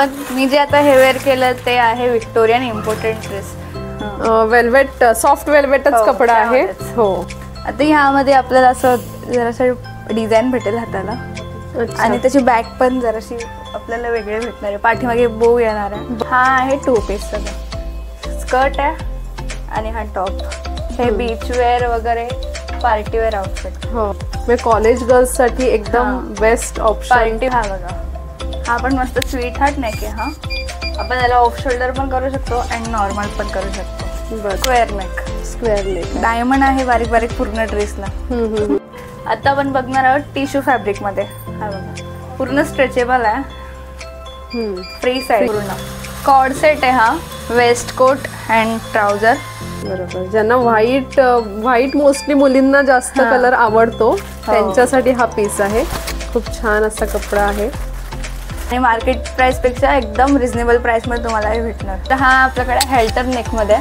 पण मी जे आता हे वेअर केलं ते आहे Victorian imported dress, velvet, soft वेल्वेटच कपडा आहे. हो, आता ह्यामध्ये आपल्याला असं जरासं डिझाईन भेटेल हाताला आणि त्याची बॅग पण जराशी आपल्याला वेगळे भेटणार आहे. पाठीमागे बो येणार आहे. हा आहे 2 पीस स्कर्ट आहे आणि हा टॉप. हे बीच वेअर वगैरे पार्टी वेअर आउटफिट. हो, मी कॉलेज गर्ल्स साठी एकदम बेस्ट ऑप्शन. पार्टी. हा बघा, हा पण मस्त स्वीट हार्ट नाही की. हा आपण याला ऑफ शोल्डर पण करू शकतो आणि नॉर्मल पण करू शकतो. Square neck. डायमंड आहे बारीक बारीक पूर्ण ड्रेसला. आता आपण बघणार आहोत टिश्यू फॅब्रिक मध्ये. हा बघा, पूर्ण स्ट्रेचेबल आहे, फ्री साइज, पूर्ण कॉर्ड सेट आहे. हा वेस्ट कोट अँड ट्राउजर. बरोबर, ज्यांना व्हाईट मोस्टली मुलींना जास्त कलर आवडतो त्यांच्यासाठी हा पीस आहे. खूप छान असा कपडा आहे आणि मार्केट प्राइस पेक्षा एकदम रिझनेबल प्राइस मध्ये तुम्हाला हे भेटणार. तर हा आपल्याकडे हेल्टर नेक मध्ये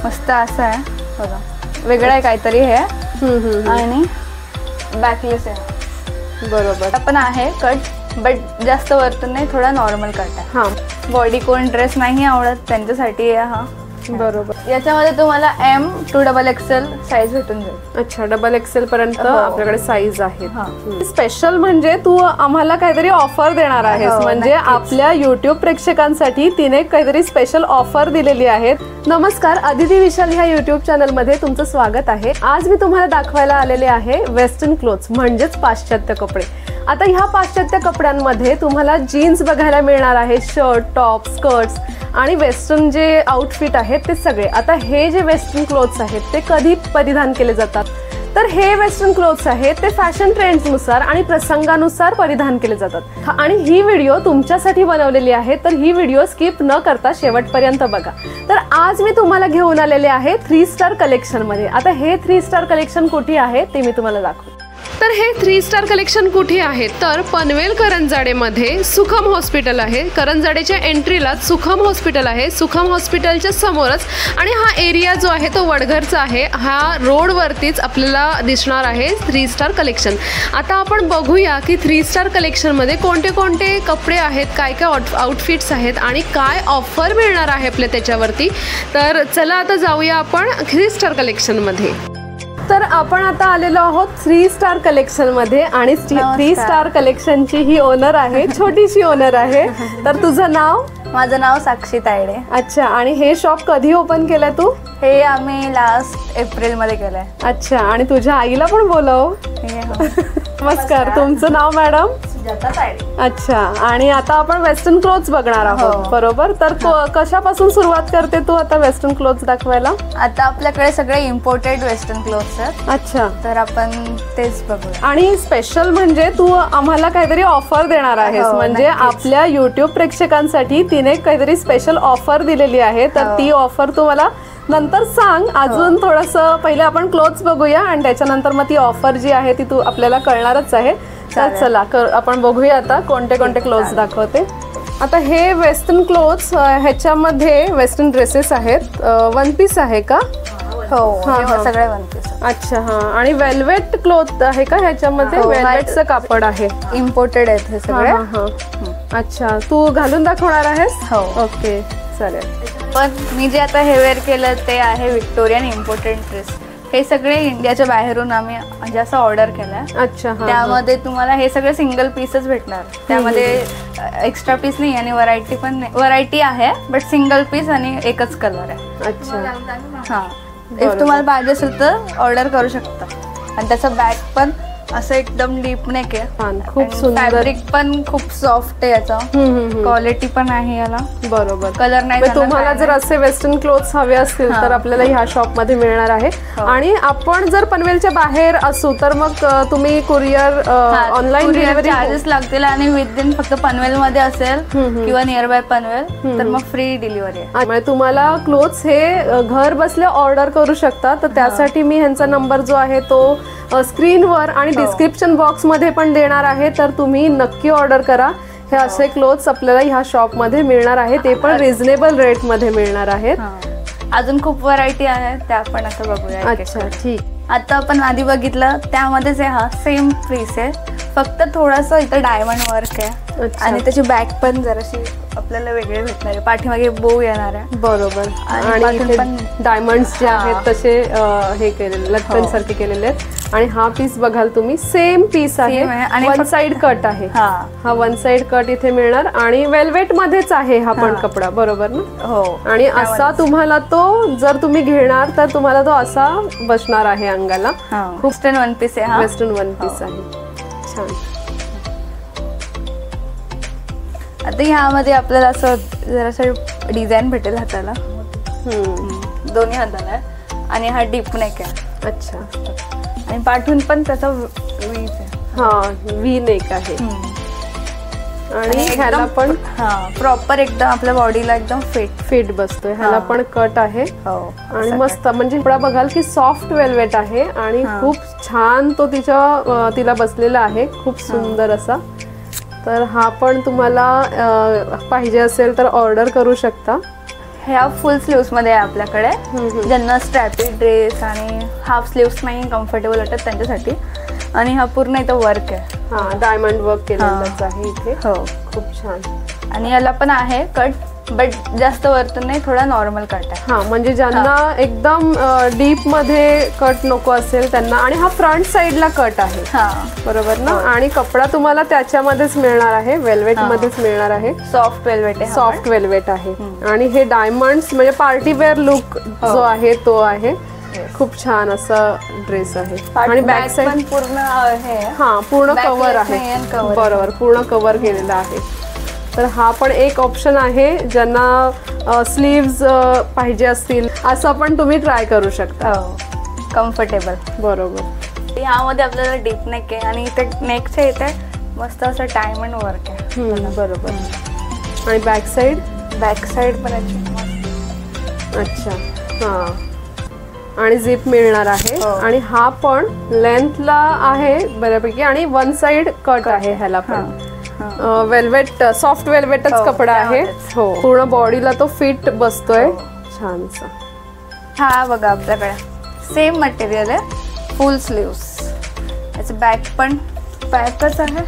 मस्त असं आहे बघा, वेगळं आहे काहीतरी हे. आणि बॅकलेस आहे. बरोबर, पण आहे कट, बट जास्त वरतून नाही, थोडा नॉर्मल कट आहे. हा, बॉडी कोण ड्रेस नाही आवडत त्यांच्यासाठी आहे हा. बरोबर, याच्यामध्ये तुम्हाला M to XXL साईज भेटून जाईल. अच्छा, XXL पर्यंत आपल्याकडे साईज आहे. स्पेशल म्हणजे तू आम्हाला काहीतरी ऑफर देणार आहेस. म्हणजे आपल्या युट्यूब प्रेक्षकांसाठी तिने काहीतरी स्पेशल ऑफर दिलेली आहे. नमस्कार, अदिती विशाल ह्या युट्यूब चॅनल मध्ये तुमचं स्वागत आहे. आज मी तुम्हाला दाखवायला आलेले आहे वेस्टर्न क्लोथ्स म्हणजेच पाश्चात्य कपडे. आता ह्या पाश्चात्य कपड्यांमध्ये तुम्हाला जीन्स बघायला मिळणार आहे, शर्ट, टॉप, स्कर्ट्स आणि वेस्टर्न जे आउटफिट आहेत ते सगळे. आता हे जे वेस्टर्न क्लोथ्स आहेत ते कधी परिधान केले जातात, तर हे वेस्टर्न क्लोथ्स आहेत ते फॅशन ट्रेंड्सनुसार आणि प्रसंगानुसार परिधान केले जातात. आणि ही व्हिडिओ तुमच्यासाठी बनवलेली आहे, तर ही व्हिडिओ स्किप न करता शेवटपर्यंत बघा. तर आज मी तुम्हाला घेऊन आलेले आहे 3 स्टार कलेक्शन मध्ये. आता हे 3 स्टार कलेक्शन कुठे आहे ते मी तुम्हाला दाखवते. तर हे 3 स्टार कलेक्शन कुठे आहे तर पनवेल करंजाडेमध्ये सुखम हॉस्पिटल आहे. करंजाडेच्या एंट्रीलाच सुखम हॉस्पिटल आहे. सुखम हॉस्पिटलच्या समोरच, आणि हा एरिया जो आहे तो वडघरचा आहे. हा रोडवरतीच आपल्याला दिसणार आहे 3 स्टार कलेक्शन. आता आपण बघूया की 3 स्टार कलेक्शनमध्ये कोणते कोणते कपडे आहेत, काय काय आउटफिट्स आहेत आणि काय ऑफर मिळणार आहे आपल्या त्याच्यावरती. तर चला आता जाऊया आपण 3 स्टार कलेक्शनमध्ये. तर आपण आता आलेलो आहोत 3 स्टार कलेक्शन मध्ये आणि 3 स्टार कलेक्शनची ही ओनर आहे, छोटीशी ओनर आहे. तर तुझं नाव? माझं नाव साक्षी तायडे. अच्छा, आणि हे शॉप कधी ओपन केलंय तू? हे आम्ही लास्ट एप्रिल मध्ये केलंय. अच्छा, आणि तुझ्या आईला पण बोलव. नमस्कार, तुमचं नाव मॅडम? अच्छा, आणि आता आपण वेस्टर्न क्लोथ्स बघणार आहोत, बरोबर? तर कशापासून सुरुवात करते तू आता वेस्टर्न क्लोथ्स दाखवायला? आता आपल्याकडे सगळे इम्पोर्टेड वेस्टर्न क्लोथ्स आहेत. अच्छा, तर आपण तेच बघूया. आणि स्पेशल म्हणजे तू आम्हाला काहीतरी ऑफर देणार आहेस. म्हणजे आपल्या युट्यूब प्रेक्षकांसाठी तिने काहीतरी स्पेशल ऑफर दिलेली आहे. तर ती ऑफर तू मला नंतर सांग. अजून थोडंसं पहिले आपण क्लोथ्स बघूया आणि त्याच्यानंतर मग ती ऑफर जी आहे ती तू आपल्याला कळणारच आहे. तर चला आपण बघूया आता कोणते कोणते क्लोथ्स दाखवते. आता हे वेस्टर्न क्लोथ्स, ह्याच्यामध्ये वेस्टर्न ड्रेसेस आहेत. 1 पीस आहे का? हो, सगळे 1 पीस. अच्छा, हा, आणि वेल्वेट क्लोथ आहे का ह्याच्यामध्ये? वेल्वेटचं कापड आहे, इम्पोर्टेड आहेत हे सगळे. अच्छा, तू घालून दाखवणार आहेस? हो. ओके, चालेल. पण मी जे आता हे वेअर केलं ते आहे विक्टोरियन इम्पोर्टेड ड्रेस. हे सगळे इंडियाच्या बाहेरून आम्ही म्हणजे असं ऑर्डर केलंय. अच्छा, त्यामध्ये तुम्हाला हे सगळे सिंगल पीसच भेटणार. त्यामध्ये एक्स्ट्रा पीस नाही आणि व्हरायटी पण नाही. व्हरायटी आहे बट सिंगल पीस आणि एकच कलर आहे. अच्छा, हा, इफ तुम्हाला पाहिजे असेल तर ऑर्डर करू शकता. आणि त्याचा बॅग पण असं एकदम डीप नेक आहे. खूप सुंदर. फॅब्रिक पण खूप सॉफ्ट आहे याचा. क्वालिटी पण आहे याला. बरोबर, कलर नाही. तुम्हाला जर असे वेस्टर्न क्लोथ्स हवे असतील तर आपल्याला ह्या शॉप मध्ये मिळणार आहे. आणि आपण जर पनवेलच्या बाहेर असू तर मग तुम्ही कुरिअर ऑनलाईन डिलिव्हरी चार्जेस लागतील. आणि विदिन फक्त पनवेल मध्ये असेल किंवा नियर बाय पनवेल तर मग फ्री डिलिव्हरी आहे. म्हणजे तुम्हाला क्लोथ्स हे घर बसल्या ऑर्डर करू शकता. तर त्यासाठी मी ह्यांचा नंबर जो आहे तो स्क्रीनवर आणि डिस्क्रिप्शन बॉक्स मध्ये पण देणार आहे. तर तुम्ही नक्की ऑर्डर करा. हे असे क्लोथ्स आपल्याला ह्या शॉप मध्ये मिळणार आहे, ते पण रिझनेबल रेट मध्ये मिळणार आहेत. अजून खूप व्हरायटी आहे त्या आपण आता बघूया. अच्छा, ठीक. आता आपण आधी बघितलं त्यामध्येच हा सेम पीस आहे, फक्त थोडंसं इथं डायमंड वर्क आहे आणि त्याची बॅक पण जराशी आपल्याला वेगळे भेटणार आहे, पाठीमागे बो येणार आहे. बरोबर. आणि डायमंड्स जे आहेत तसे हे केलेले लटकन सारखे केलेले आहेत. आणि हा पीस बघाल तुम्ही सेम पीस आहे आणि वन साइड कट आहे. हा वन साइड कट इथे मिळणार आणि वेल्वेट मध्येच आहे हा पण कपडा, बरोबर ना? हो. आणि असा तुम्हाला तो जर तुम्ही घेणार तर तुम्हाला तो असा बसणार आहे अंगाला. वेस्टर्न वन पीस आहे, वेस्टर्न वन पीस आहे. छान. आता ह्यामध्ये आपल्याला असं जरासं डिझाईन भेटेल हाताला, दोन्ही हाताला आहे. आणि हा डीप नेक आहे. अच्छा. आणि पाठून पण त्याचा वीज आहे. व्ही नेक आहे. आणि ह्याला पण प्रॉपर एकदम आपल्या बॉडीला एकदम फिट बसतोय. ह्याला पण कट आहे. आणि मस्त म्हणजे थोडा बघाल की सॉफ्ट वेल्वेट आहे आणि खूप छान तो तिला बसलेला आहे, खूप सुंदर असा. तर हा पण तुम्हाला पाहिजे असेल तर ऑर्डर करू शकता. ह्या फुल स्लीव्स मध्ये आहे आपल्याकडे, ज्यांना स्ट्रॅपी ड्रेस आणि हाफ स्लीव्स नाही कम्फर्टेबल वाटत त्यांच्यासाठी. आणि हा पूर्ण इथं वर्क आहे, डायमंड वर्क केलेलंच आहे इथे. हो, खूप छान. आणि याला पण आहे कट, बट जास्त वरतून नाही, थोडा नॉर्मल कट आहे. म्हणजे ज्यांना एकदम डीप मध्ये कट नको असेल त्यांना. आणि हा फ्रंट साइडला कट आहे, बरोबर ना? आणि कपडा तुम्हाला त्याच्यामध्येच मिळणार आहे, वेल्वेट मध्येच मिळणार आहे. सॉफ्ट वेल्वेट आहे, सॉफ्ट वेल्वेट आहे. आणि हे डायमंड्स म्हणजे पार्टी वेअर लुक जो आहे तो आहे. खूप छान असा ड्रेस आहे. आणि बॅक साइड पूर्ण पूर्ण कव्हर आहे, बरोबर, पूर्ण कव्हर केलेला आहे. तर हा पण एक ऑप्शन आहे, ज्यांना स्लीव्ज पाहिजे असतील असं पण तुम्ही ट्राय करू शकता. कम्फर्टेबल, बरोबर. यामध्ये आपल्याला डीप नेक आहे आणि इथे नेकच्या इथे मस्त असं डायमंड वर्क आहे. बरोबर. आणि बॅक साइड पण अच्छा. आणि झिप मिळणार आहे. आणि हा पण लेंथला आहे बऱ्यापैकी आणि वन साइड कट आहे. ह्याला पण वेल्वेट, सॉफ्ट वेल्वेटच कपडा आहे. हो, पूर्ण बॉडीला तो फिट बसतोय छानसा. हा बघा आपल्याकडे सेम मटेरियल आहे, फुल स्लीव्स. याचं बॅक पण पॅकच आहे.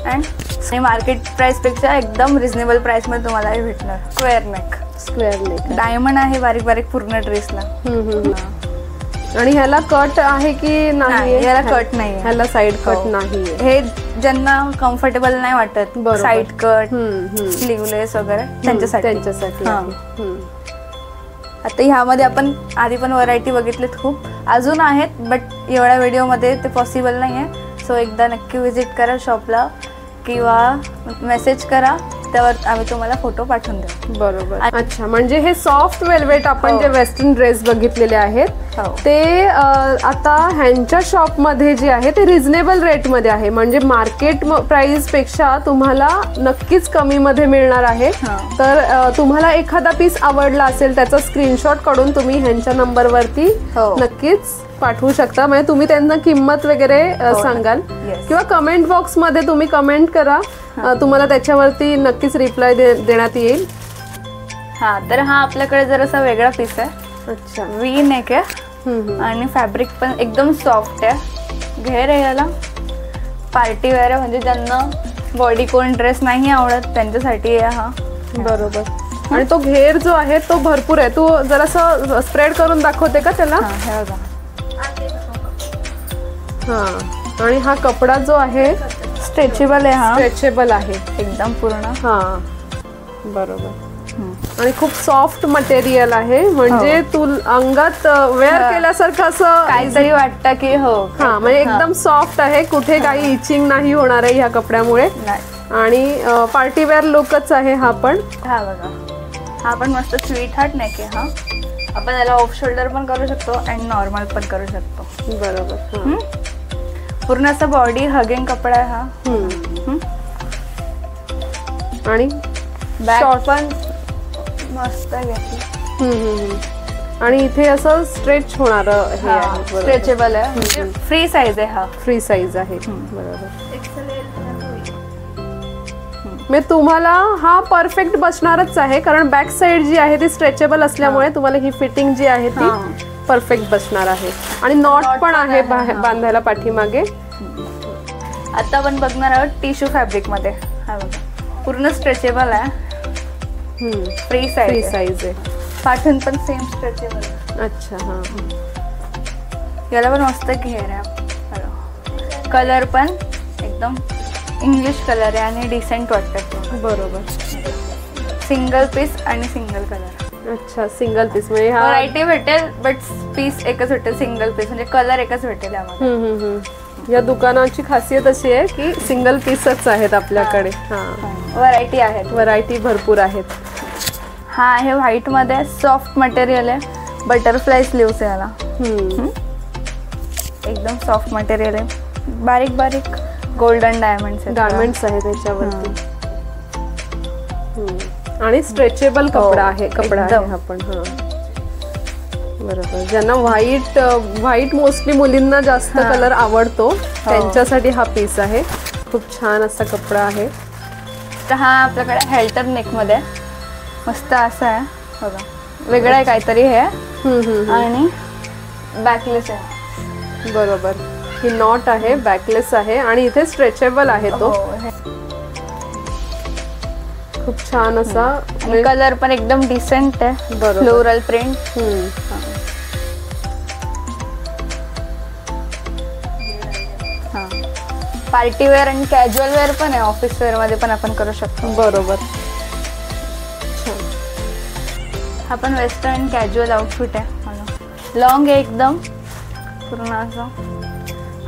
आणि मार्केट प्राइस पेक्षा एकदम रिझनेबल प्राइस मध्ये तुम्हाला हे भेटणार. स्क्वेअर नेक डायमंड आहे बारीक बारीक पूर्ण ड्रेसला. आणि ह्याला कट आहे की नाही? ह्याला कट नाही, ह्याला साइड कट नाही. हे ज्यांना कम्फर्टेबल नाही वाटत साइड कट, स्लीवलेस वगैरे त्यांच्यासाठी. आता ह्यामध्ये आपण आधी पण व्हरायटी बघितलीत खूप, अजून आहेत बट एवढ्या व्हिडिओमध्ये ते पॉसिबल नाही आहे. सो एकदा नक्की व्हिजिट करा शॉपला किंवा मेसेज करा, त्यावर आम्ही तुम्हाला फोटो पाठवून देऊ. बरोबर. अच्छा, म्हणजे हे सॉफ्ट वेल्वेट आपण जे वेस्टर्न ड्रेस बघितलेले आहेत ते आता ह्यांच्या शॉप मध्ये जे आहे ते रिझनेबल रेट मध्ये आहे. म्हणजे मार्केट प्राइस पेक्षा तुम्हाला नक्कीच कमी मध्ये मिळणार आहे. तर तुम्हाला एखादा पीस आवडला असेल त्याचा स्क्रीनशॉट काढून तुम्ही ह्यांच्या नंबरवरती नक्कीच पाठवू शकता. म्हणजे तुम्ही त्यांना किंमत वगैरे सांगाल किंवा कमेंट बॉक्स मध्ये तुम्ही कमेंट करा, तुम्हाला त्याच्यावरती नक्कीच रिप्लाय देण्यात येईल. तर हा आपल्याकडे जरासा वेगळा पीस आहे. अच्छा. वी नेक आहे आणि फॅब्रिक पण एकदम सॉफ्ट आहे. घेर आहे याला, पार्टी वेअर आहे, म्हणजे ज्यांना बॉडी कोण ड्रेस नाही आवडत त्यांच्यासाठी आहे हा. बरोबर. आणि तो घेर जो आहे तो भरपूर आहे. तू जरासा स्प्रेड करून दाखवते का त्याला? आणि हा कपडा जो आहे स्ट्रेचेबल आहे, स्ट्रेचेबल आहे एकदम पूर्ण. बरोबर. आणि खूप सॉफ्ट मटेरियल आहे, म्हणजे तू अंगात वेअर केल्यासारखं असं काहीतरी वाटतं की म्हणजे एकदम सॉफ्ट आहे, कुठे काही इचिंग नाही होणार आहे ह्या कपड्यामुळे. आणि पार्टी वेअर लुकच आहे हा पण. बघा, हा पण मस्त स्वीट हार्ट नेक आहे. आपण याला ऑफ शोल्डर पण करू शकतो आणि नॉर्मल पण करू शकतो. बरोबर. पूर्ण असं बॉडी हगिंग कपडा आहे हा. आणि बॅक पण मस्त घेतली. आणि इथे असं स्ट्रेच होणार आहे, स्ट्रेचेबल आहे, फ्री साईज आहे. हा फ्री साईज आहे. बरोबर. म्हणजे तुम्हाला हा परफेक्ट बसणारच आहे, कारण बॅक साइड जी आहे ती स्ट्रेचेबल असल्यामुळे तुम्हाला ही फिटिंग जी आहे ती परफेक्ट बसणार आहे. आणि नॉट पण आहे बांधायला पाठीमागे. आता आपण बघणार आहोत टिश्यू फॅब्रिक मध्ये. हा बघा पूर्ण स्ट्रेचेबल आहे, फ्री साईज आहे. पाठून पण सेम स्ट्रेचेबल. अच्छा हा. याला पण मस्त घेर आहे. कलर पण एकदम इंग्लिश कलर आहे आणि डिसेंट वाटतात. बरोबर. सिंगल पीस आणि सिंगल कलर. अच्छा सिंगल पीस म्हणजे हा व्हरायटी भेटेल बट पीस एकच भेटेल. सिंगल पीस म्हणजे कलर एकच भेटेल यामध्ये. या दुकानाची खासियत अशी आहे की सिंगल पीसच आहेत आपल्याकडे. व्हरायटी आहेत, व्हरायटी भरपूर आहेत. हा आहे व्हाईट मध्ये, सॉफ्ट मटेरियल आहे, बटरफ्लाय स्लीव्स आहे याला. एकदम सॉफ्ट मटेरियल आहे, बारीक बारीक गोल्डन डायमंड्स आहे त्याच्यावरती. आणि स्ट्रेचेबल कपडा आहे. कपडा आहे हा पण. बरोबर. ज्यांना व्हाईट मोस्टली मुलींना जास्त कलर आवडतो त्यांच्यासाठी हा पीस आहे. खूप छान असा कपडा आहे. तर हा आपल्याकडे हेल्टर नेक मध्ये मस्त असा आहे बघा, वेगळा आहे काहीतरी हे. आणि बॅकलेस आहे. बरोबर. ही नॉट आहे, बॅकलेस आहे आणि इथे स्ट्रेचेबल आहे तो. खूप छान असा. कलर पण एकदम डिसेंट आहे. Floral print. पार्टी वेअर आणि कॅज्युअल वेअर पण आहे, ऑफिस वेअर मध्ये पण आपण करू शकतो. बरोबर. हा पण वेस्टर्न कॅज्युअल आउटफिट आहे. लॉंग आहे एकदम पूर्ण असं.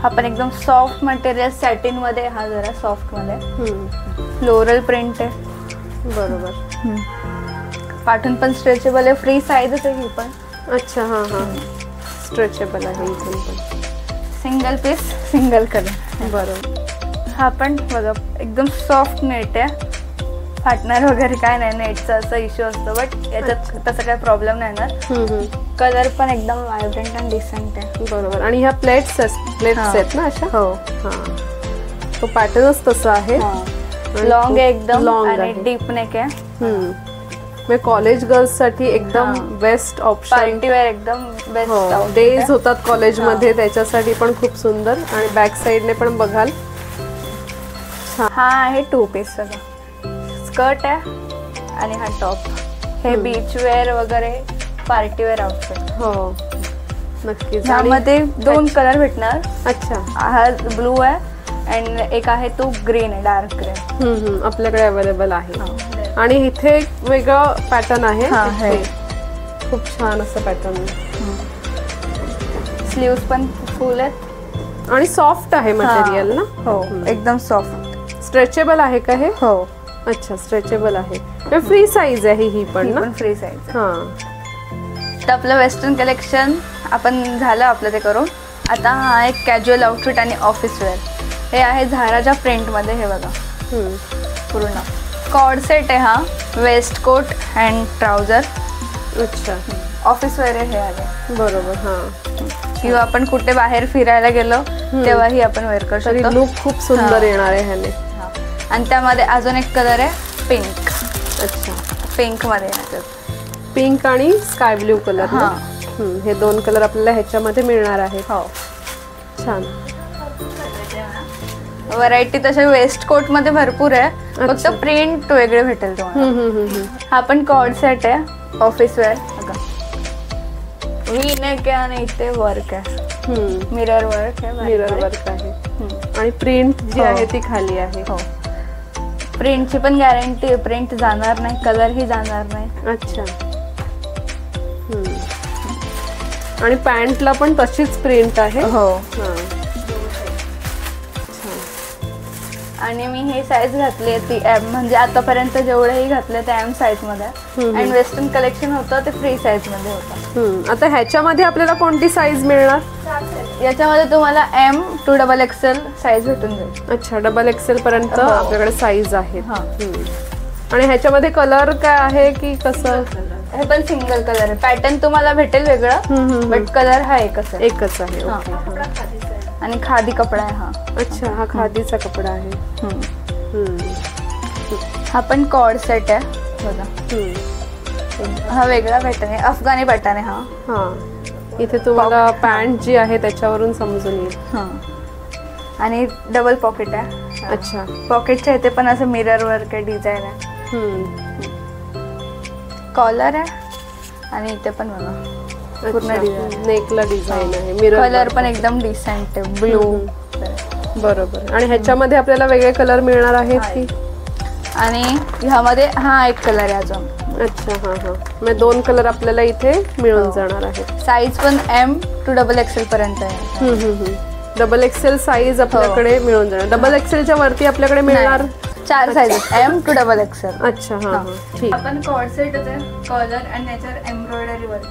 हा पण एकदम सॉफ्ट मटेरियल सॅटिन मध्ये. हा जरा सॉफ्ट मध्ये फ्लोरल प्रिंट आहे. बरोबर. पाठून पण स्ट्रेचेबल आहे, फ्री साईजच आहे ही पण. अच्छा हा हा. स्ट्रेचेबल आहे इथून पण. Single piece single colour. बरोबर. हा पण बघा एकदम सॉफ्ट नेट आहे, फाटणार वगैरे काय नाही. नेटचा असा इश्यू असतो बट याच्यात तसं काही प्रॉब्लेम नाही ना. कलर पण एकदम व्हायब्रंट आणि डिसेंट आहे. बरोबर. आणि ह्या प्लेट्स आहेत ना अशा. हो. तो पॅटर्नच तसा आहे. लॉंग आहे एकदम आणि डीप नेक आहे. कॉलेज गर्ल्स साठी एकदम बेस्ट ऑप्शन. पार्टी वेअर एकदम बेस्ट. डेज होतात कॉलेज मध्ये त्याच्यासाठी पण खूप सुंदर. आणि बॅक साइडने पण बघाल. हा आहे 2 पीस सगळं. स्कर्ट आहे आणि हा टॉप. हे बीच वेअर वगैरे पार्टी वेअर आउटफिट. हो नक्कीच. यामध्ये 2 कलर भेटणार. अच्छा. हा ब्लू आहे आणि एक आहे तो ग्रीन आहे, डार्क ग्रीन. आपल्याकडे अवेलेबल आहे. आणि इथे एक वेगळा पॅटर्न आहे. खूप छान असं पॅटर्न. स्लीव्स पण फुल आहेत आणि सॉफ्ट आहे मटेरियल ना. हो एकदम सॉफ्ट. स्ट्रेचेबल आहे का हे. हो. अच्छा स्ट्रेचेबल आहे. फ्री साईज आहे ही पण ना. Free size. तर आपलं वेस्टर्न कलेक्शन आपण झालं आपलं ते करून. आता हा एक कॅज्युअल आउटफिट आणि ऑफिस वेअर. हे आहे झाराच्या प्रिंट मध्ये. हे बघा पूर्ण कॉर्ड सेट आहे हा. Waistcoat and trouser. अच्छा. ऑफिस वेअर आहे हे आले. बरोबर. हा. किंवा आपण कुठे बाहेर फिरायला गेलो तेव्हाही आपण वेअर करू शकतो. लुक खूप सुंदर येणार आहे ह्याने. आणि त्यामध्ये अजून एक कलर आहे पिंक. अच्छा. पिंक मध्ये पिंक आणि स्काय ब्ल्यू कलर. हे 2 कलर आपल्याला ह्याच्यामध्ये मिळणार आहेत. हो. छान. व्हरायटी तशा वेस्ट कोट मध्ये भरपूर आहे, फक्त प्रिंट वेगळे भेटेल तुम्हाला. हा पण कॉर्ड सेट आहे ऑफिस वेअर. वी नेक आहे आणि इथे वर्क आहे. मिरर वर्क आहे. मिरर वर्क आहे. आणि प्रिंट जी आहे ती खाली आहे. हो. प्रिंटची पण गॅरंटी. प्रिंट जाणार नाही, कलर ही जाणार नाही. अच्छा. आणि पॅन्टला पण तशीच प्रिंट आहे. हो. आणि मी ही साईज घातली ती एम, म्हणजे आतापर्यंत जेवढेही घातले ते एम साईज मध्ये. आणि वेस्टर्न कलेक्शन होतं ते फ्री साईज मध्ये होतं. आता ह्याच्यामध्ये आपल्याला कोणती साईज मिळणार. याच्यामध्ये तुम्हाला M to XXL साईज भेटून जाईल. अच्छा. XXL पर्यंत आपल्याकडे साईज आहे. आणि ह्याच्यामध्ये कलर काय आहे की कसं. हे पण सिंगल कलर आहे. पॅटर्न तुम्हाला भेटेल वेगळं बट कलर हा एकच आहे. आणि खादी कपडा आहे हा. अच्छा. हा खादीचा कपडा आहे. हा पण कॉर्ड सेट आहे बघा. हा वेगळा पॅटर्न आहे, अफगाणी पॅटर्न आहे हा. इथे तुम्हाला पॅन्ट जी आहे त्याच्यावरून समजून येईल. आणि डबल पॉकेट आहे. अच्छा. पॉकेटच्या इथे पण असं मिरर वर्क आहे, डिझाईन आहे. कॉलर आहे आणि इथे पण बघा पूर्ण डिझाईन, नेकला डिझाइन आहे. मिरर कलर पण एकदम डिसेंट आहे, ब्लू. बरोबर. आणि ह्याच्यामध्ये आपल्याला वेगळे कलर मिळणार आहेत की? आणि ह्यामध्ये हा एक कलर आहे अजून. अच्छा. हा हा. मग 2 कलर आपल्याला इथे मिळून जाणार आहेत. साईज पण M to XXL पर्यंत आहे. डबल एक्सेल साईज आपल्याकडे मिळून जाणार. डबल एक्सेलच्या वरती आपल्याकडे मिळणार 4 साईज M to XXL. अच्छा. हा हा. ठीक. आपण कॉर्ड सेटच आहे, कॉलर आणि त्याच्यावर एम्ब्रॉयडरी वर्क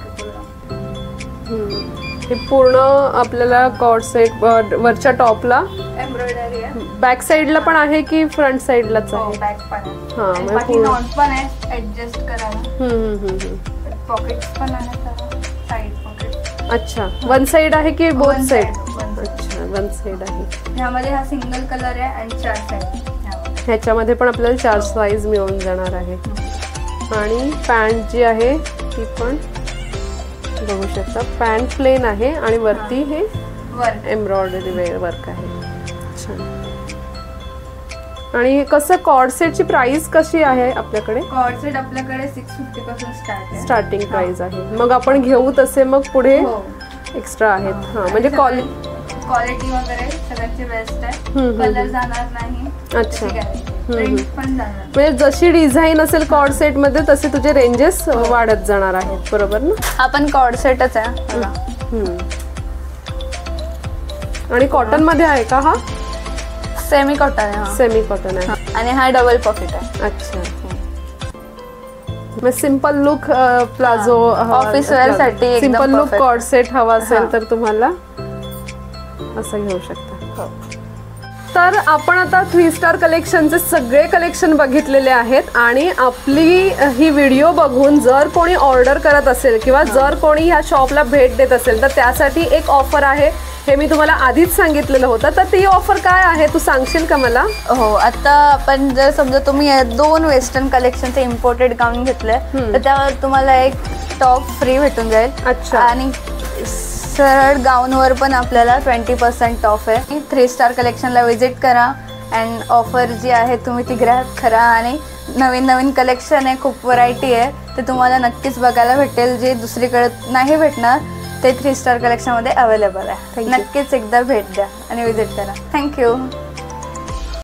हे पूर्ण आपल्याला कॉर्ड सेट वरच्या टॉपला एम्ब्रॉयडरी आहे. बॅक साइडला पण आहे की फ्रंट साइडलाच आहे? बॅक पण आहे. हा, आणि बाकी नॉट पण आहे ऍडजस्ट करायला. पॉकेट्स पण आहेत, साइड पॉकेट. अच्छा. वन साइड आहे की बोथ साइड? अच्छा, वन साइड आहे. ह्यामध्ये हा सिंगल कलर आहे आणि 4 साइड. ह्याच्यामध्ये पण आपल्याला 4 साईज मिळून जाणार आहे. आणि पॅन्ट जी आहे ती पण बघू शकता, पॅन्ट प्लेन आहे आणि वरती हे एम्ब्रॉयडरी वर्क आहे. छान. आणि कसं कॉर्ड सेटची प्राइस कशी आहे आपल्याकडे? कॉर्ड सेट आपल्याकडे 650 पासून स्टार्ट आहे, स्टार्टिंग प्राइस आहे. मग आपण घेऊ तसे मग पुढे एक्स्ट्रा आहेत. हा, म्हणजे क्वालिटी वगैरे सगळ्यांची बेस्ट आहे. कलर जाणार नाही. अच्छा. प्रिंट पण जाणार. म्हणजे जशी डिझाईन असेल कॉर्ड सेट मध्ये तसे तुझे रेंजेस वाढत जाणार आहेत. बरोबर ना? हा पण कॉर्ड सेटच आहे. आणि कॉटन मध्ये आहे का हा? सेमी कॉटन आहे. सेमी कॉटन आहे. आणि हा डबल पॉकेट आहे. अच्छा. मग simple look palazzo office wear साठी सिंपल लुक कॉर्ड सेट हवा असेल तर तुम्हाला असं घेऊ शकता. तर आपण आता 3 स्टार कलेक्शनचे सगळे कलेक्शन बघितलेले आहेत. आणि आपली ही व्हिडिओ बघून जर कोणी ऑर्डर करत असेल किंवा जर कोणी ह्या शॉपला भेट देत असेल तर त्यासाठी एक ऑफर आहे. हे मी तुम्हाला आधीच सांगितलेलं होतं. तर ती ऑफर काय आहे तू सांगशील का मला? हो, आता आपण जर समजा तुम्ही 2 वेस्टर्न कलेक्शनचे इम्पोर्टेड गाऊन घेतले तर त्यावर तुम्हाला एक टॉप फ्री भेटून जाईल. अच्छा. आणि सरळ गाऊनवर पण आपल्याला 20% ऑफ आहे. 3 स्टार कलेक्शनला व्हिजिट करा अँड ऑफर जी आहे तुम्ही ती ग्रॅब करा. आणि नवीन नवीन कलेक्शन आहे, खूप व्हरायटी आहे, ते तुम्हाला नक्कीच बघायला भेटेल. जे दुसरीकडे नाही भेटणार ते 3 स्टार कलेक्शनमध्ये अवेलेबल आहे. नक्कीच एकदा भेट द्या आणि व्हिजिट करा. थँक्यू.